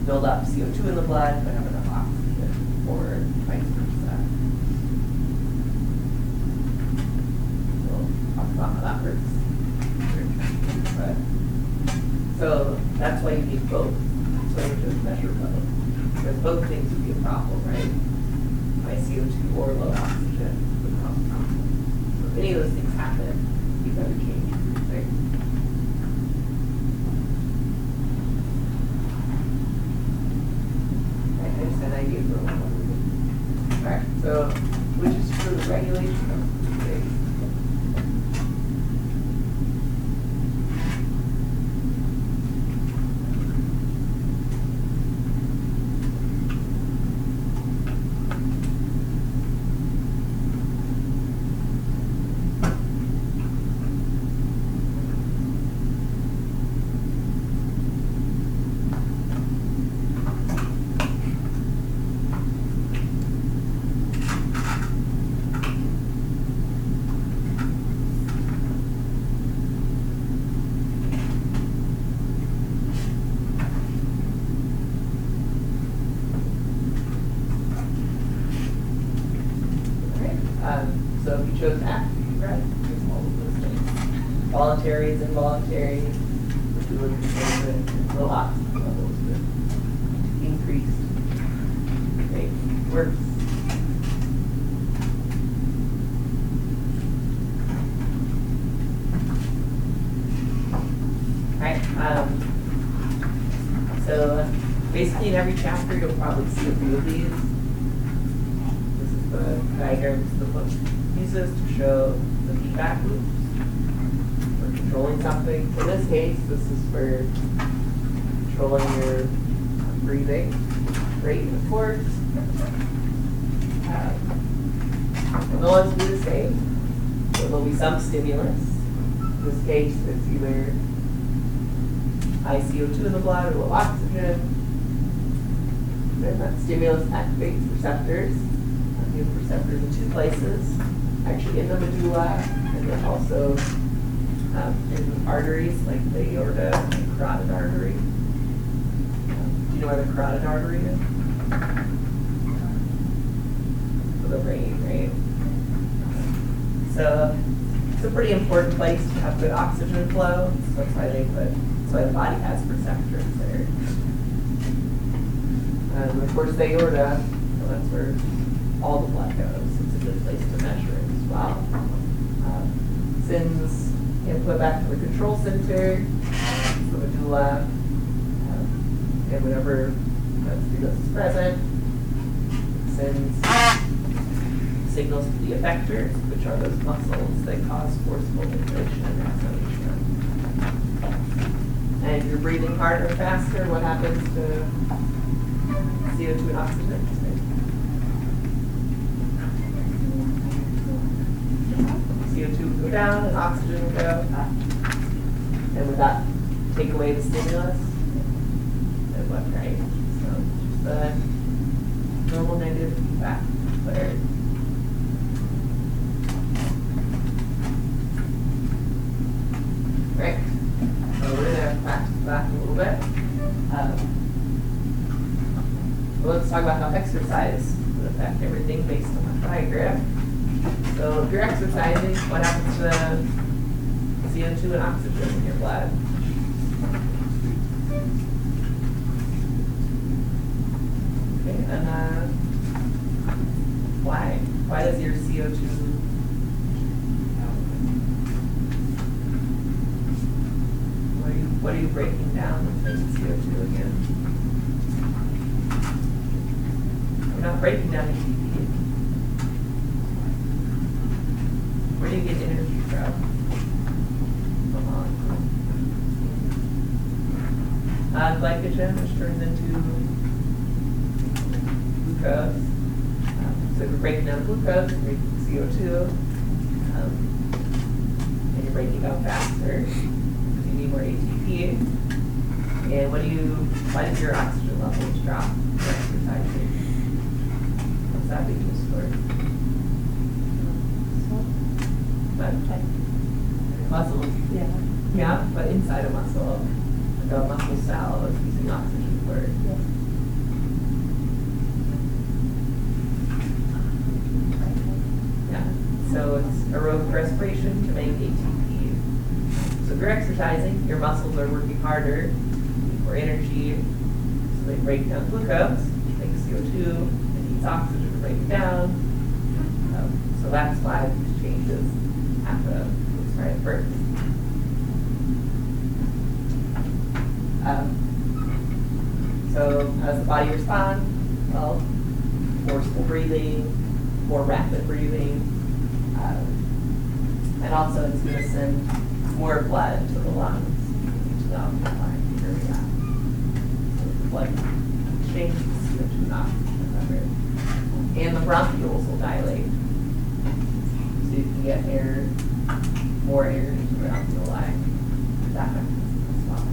build up CO2 in the blood but have enough oxygen, or vice versa. We'll talk about how that works. But, so that's why you need both. So you just measure both. Because both things would be a problem, right? High CO2 or low oxygen would cause a problem. So if any of those things happen, you better change your breathing. I just had an idea for one. Alright, so which is for the regulation of breathing. So if you chose active, right, it's all of those things. Voluntary is involuntary, which we would consider it low oxygen levels with increased rate worse. Alright, so basically in every chapter you'll probably see a few of these. This is the diagrams the book uses to show the feedback loops for controlling something. In this case, this is for controlling your breathing rate, of course. And the ones do the same. So there'll be some stimulus. In this case, it's either high CO2 in the blood or low oxygen. Then that stimulus activates receptors. You have receptors in two places, actually in the medulla, and then also in arteries like the aorta and carotid artery. Do you know where the carotid artery is? For the brain, right? So it's a pretty important place to have good oxygen flow. So that's why the body has receptors there. And of course the aorta, that's where all the blood goes. It's a good place to measure it as well. Sends input back to the control center, the medulla, and whenever that stimulus is present, it sends signals to the effectors, which are those muscles that cause forceful inflation and exhalation. And if you're breathing harder and faster, what happens to CO2 and oxygen? CO2 would go down and oxygen would go up. And would that take away the stimulus? It would, right? So just the normal negative feedback there. Right. So we're going to practice that a little bit. Let's talk about how exercise would affect everything based on that diagram. So if you're exercising, what happens to the CO2 and oxygen in your blood? Okay, and why? Why does your CO2? What are you breaking down with making CO2 again? We're not breaking down ATP. Where do you get energy from? Glycogen, which turns into glucose. So if you're breaking down glucose, you're making CO2, and you're breaking down faster. You need more ATP. And why does your oxygen levels drop for exercising? What's that being used for? Muscles. Yeah. Yeah, but inside a muscle, like a muscle cell is using oxygen for it. Yeah, so it's aerobic respiration to make ATP. So if you're exercising, your muscles are working harder, need more energy, so they break down glucose, make CO2, and use oxygen to break it down. So that's why these changes happen right at birth. So how does the body respond? Well, forceful breathing, more rapid breathing, and also it's going to send more blood to the lungs, to the alveoli. So the blood exchanges CO2 and oxygen. And the bronchioles will dilate, so you can get more air into the alveoli. That mechanism as well.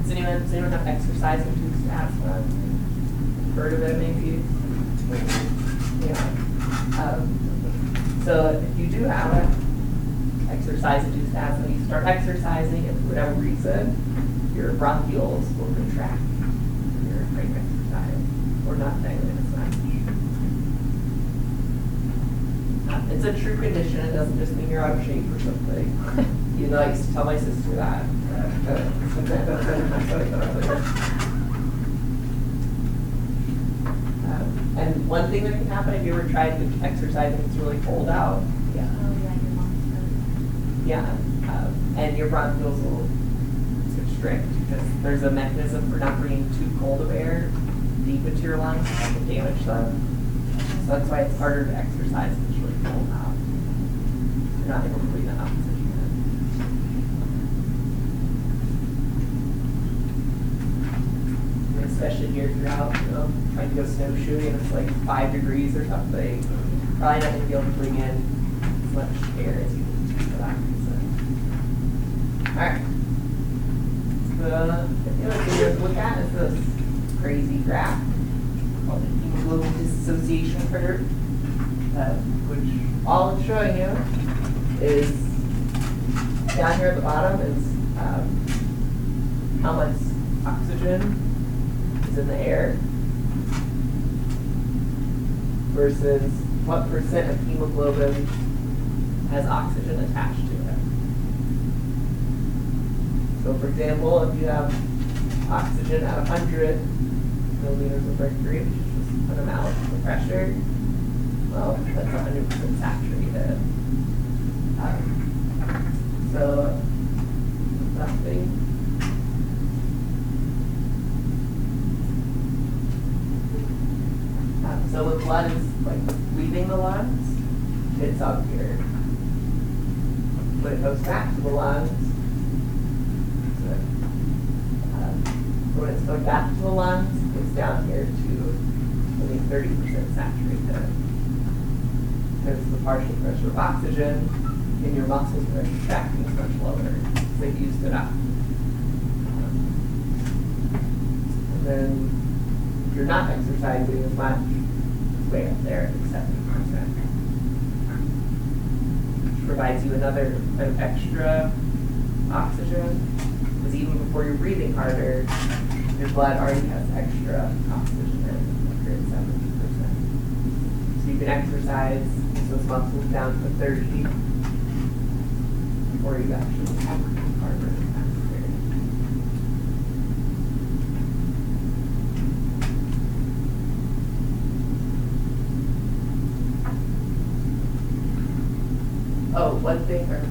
Does anyone have exercise-induced asthma? Heard of it, maybe? Yeah. So if you do have exercise-induced asthma, you start exercising, and for whatever reason, your bronchioles will contract during exercise, or not dilate as much. It's a true condition. It doesn't just mean you're out of shape or something. You know, I used to tell my sister that. And one thing that can happen if you ever tried to exercise and it's really cold out. Yeah. Oh, yeah, your mom's Yeah. And your bronchioles will constrict because there's a mechanism for not bringing too cold of air deep into your lungs to damage them. So that's why it's harder to exercise when it's really cold out. You're not able to breathe enough oxygen. Especially here if you're out, trying to go snowshoeing and it's like 5 degrees or something. Probably not going to be able to bring in as much air as you need to for that reason. Alright. The other thing to look at is this crazy graph called the hemoglobin dissociation curve, which all it's showing you is down here at the bottom is how much oxygen is in the air versus what percent of hemoglobin has oxygen attached to it. So for example, if you have oxygen at 100 milliliters of mercury, which is just an amount of the pressure, well, that's 100% saturated. So nothing. So when blood is like leaving the lungs, it's up here. When it goes back to the lungs, when it's going back to the lungs, it's down here to only 30% saturated. Because the partial pressure of oxygen in your muscles when they're contracting is much lower. So they've used it up. And then if you're not exercising as much, it's way up there at 70%. Which provides you another kind of extra oxygen. Because even before you're breathing harder, your blood already has extra oxygen in, like at 70%. So you can exercise those muscles down to 30 before you actually have harder than necessary. Oh, one thing, or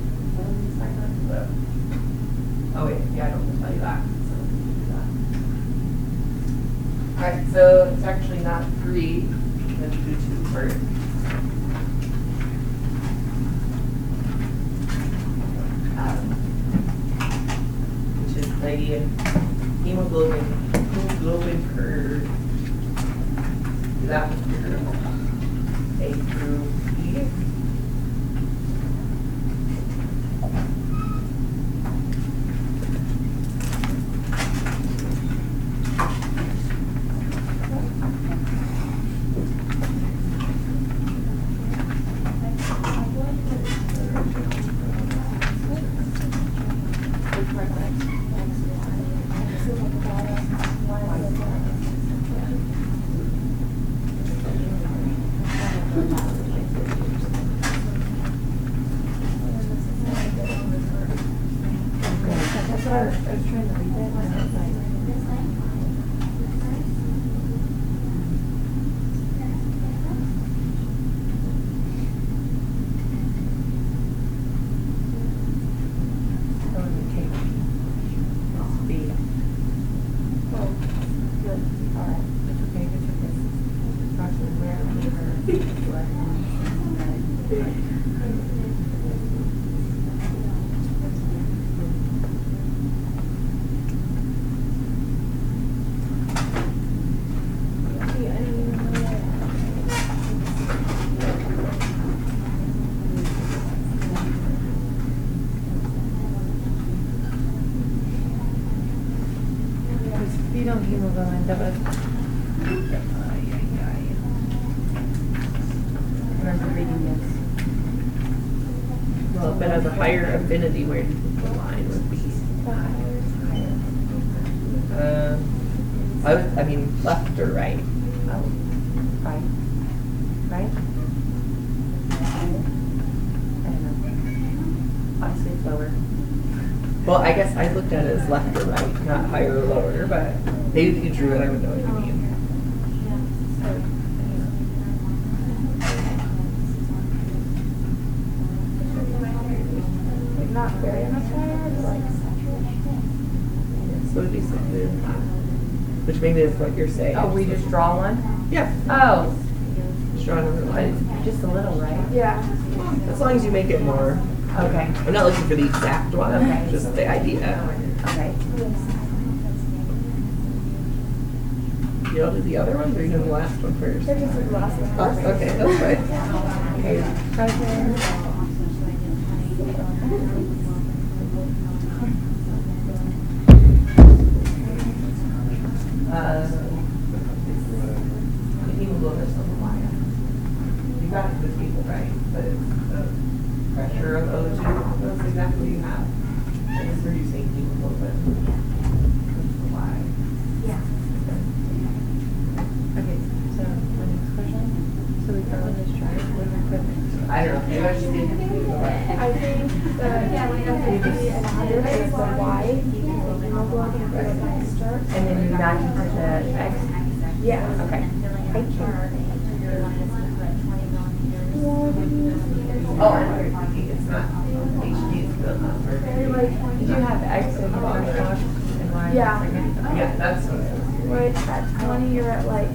oh wait, yeah, I don't want to tell you that. So I'm going to do that. Alright, so it's actually not 3, let's do 2 first. Which is the hemoglobin curve. Is that your A through E? That's what I was trying to read it, and I was like, fetal hemoglobin, that was. I remember reading this. Well, if it has a higher affinity, where do you think the line would be? I mean, left or right? Right. Right? I don't know. Honestly, it's lower. Well, I guess I looked at it as left or right, not higher or lower, but maybe if you drew it, I would know what you mean. Not very much higher, but like. So it'd be something, which maybe is what you're saying. Oh, we just draw one? Yeah, Oh, just draw another but line. it's just a little, right? Yeah. As long as you make it more. Okay. I'm not looking for the exact one, Okay. just the idea. Okay. You all do the other ones, or you do the last one first? They're just the last one. Oh, okay, that's fine. Okay. Present. The hemoglobin is on the line. You got it for the people, right? But it's the pressure of O2, that's exactly what you have. I guess we're using hemoglobin. That's the line. Okay, so my next question. So we probably just try it with equipment. I don't know, maybe I should think I think the FAB and 100 is the Y hemoglobin for the master. And then you match it to the X? Yeah. Okay. Oh, I'm thinking it's not HD, it's the number. Did you have X in the first box and Y in the Yeah. second? Okay. Yeah, that's what it is. Which at 20 you're at like.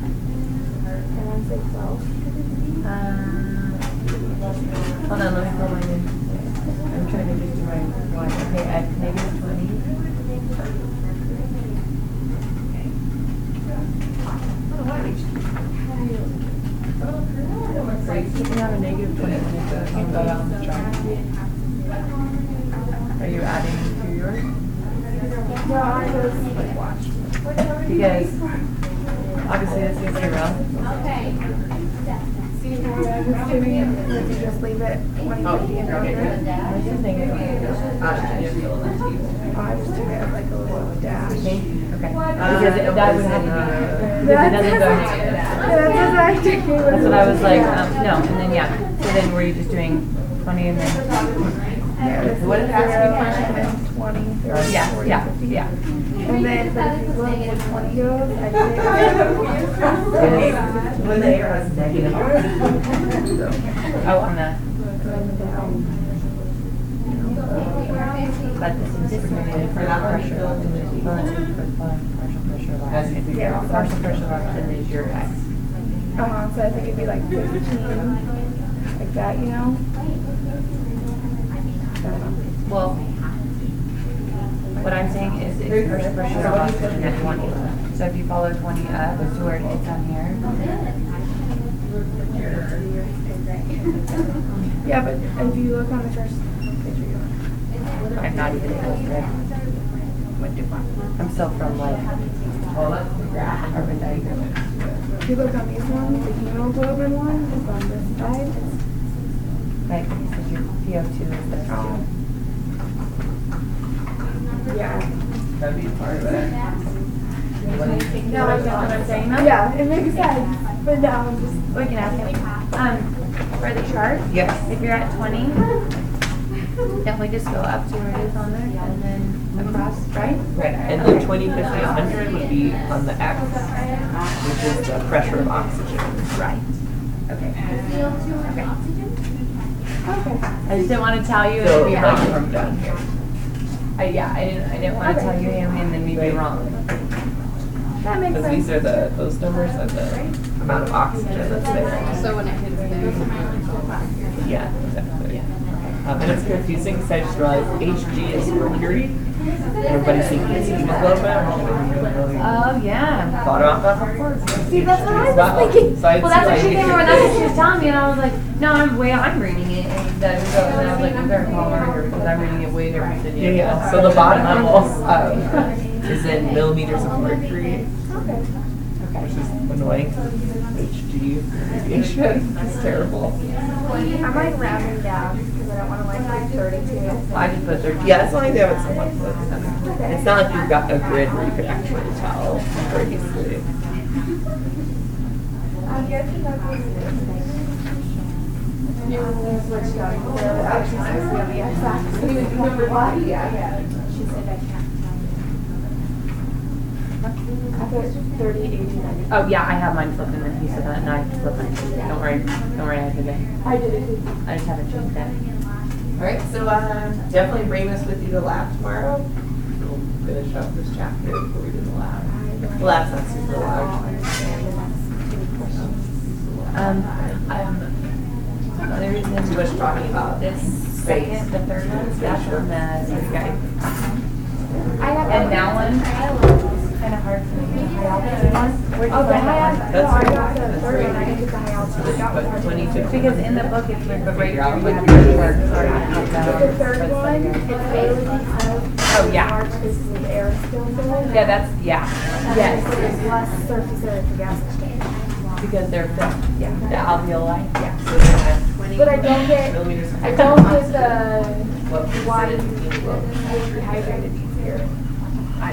And I'd say 12. Hold on, let me pull mine in. I'm trying to just do my Y. Okay, at negative 20. You can have a negative 20 minutes, so it can go down the chart. Are you adding to yours? No, I was like watch. Because obviously this is zero. See how I was doing it, and then you just leave it 20, 50, and 100. I just think it's I just took it as like a little dash. okay. Because that would have to be, because it doesn't go negative. That's what I took it. That's what I was like, no, and then yeah. So then were you just doing 20 and then? Yeah, this What is did it ask 0, me? and then 20, 30, Yeah, 40, yeah, 50. yeah. And then, but if you look where 20 goes, I did it. When the air has negative. Oh, on the, but this is for that pressure oxygen, partial pressure of oxygen. Yeah. Partial pressure of oxygen is your X. So I think it'd be like 15, like that, you know? Well, what I'm saying is it's first pressure of oxygen at 20. So if you follow 20 up to where it hits on here. Yeah, but if you look on the first picture, you I'm not even able to. I'm still from like Well, that's the graph. urban diagram. if you look on these ones, the hemoglobin one is on this side. Right, because your PO2 is this too. Yeah. That'd be part of it. No, I get what I'm saying. Yeah, it makes sense. But now I'm just. We can ask him. For the chart, Yes. if you're at 20, then we just go up to where it is on there and then across, right? Right, and then 20, 50, 100 would be on the X, which is the pressure of oxygen. Right. Okay. Okay. I just didn't want to tell you and So be like wrong. from down here. I didn't want to tell you and then be Right. wrong. That makes Because sense. these are those numbers are the amount of oxygen that's there. So when it hits there, Yeah, exactly. And it's confusing because I just realized Hg is mercury. Everybody's thinking it's hemoglobin. Oh, yeah. Thought about that before. See, that's what I was Wow. thinking. So I'd Well, that's see, what she like, came over, that's what she was telling me, and I was like, no, I'm reading it, and that was, and I was like, you better call her, because I'm reading it way different than you. Yeah. So the bottom level is in millimeters of mercury, Okay. which is annoying. Hg radiation is terrible. I'm like rounding down because I don't want to like 32. I just put 30. Yeah, as long as you have it somewhat close. It's not like you've got a grid where you could actually tell very easily. I guess it's not going to switch going. So actually, it's going to be exact. Number one? Yeah. She said I can't I put 30, 80, 90. Oh, yeah, I have mine flipped, and then he said that, and I flipped mine. Don't worry, I did it. I did it too. I just haven't changed it. All right, so definitely bring this with you to lab tomorrow. We'll finish up this chapter before we do the lab. The lab's not super large. Another reason Too much talking about this space. second, the third one, that's on the guy. I have And that one, kind of hard for me. The high altitude one. Where'd you Oh, the find high that altitude. That's No, I right. got the That's third right. one. I didn't get the high altitude. That was But hard. 20 to Because in the book, it's like, but right here, Figure out we what have you the do. charts already out The down. third one, it's really because Oh, yeah. March is the air is still there. Yeah, that's, yeah. Yes, So there's less surface area for gas exchange. because they're the alveoli, yeah. So then at 20 But I don't get, millimeters of I don't get what the why you percentage hemoglobin? dehydrated here. I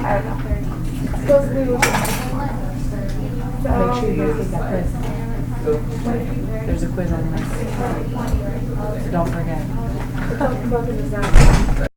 I don't know. Supposedly with so, Make sure you take that quiz. So There's a quiz on this. So don't forget. Both of these are.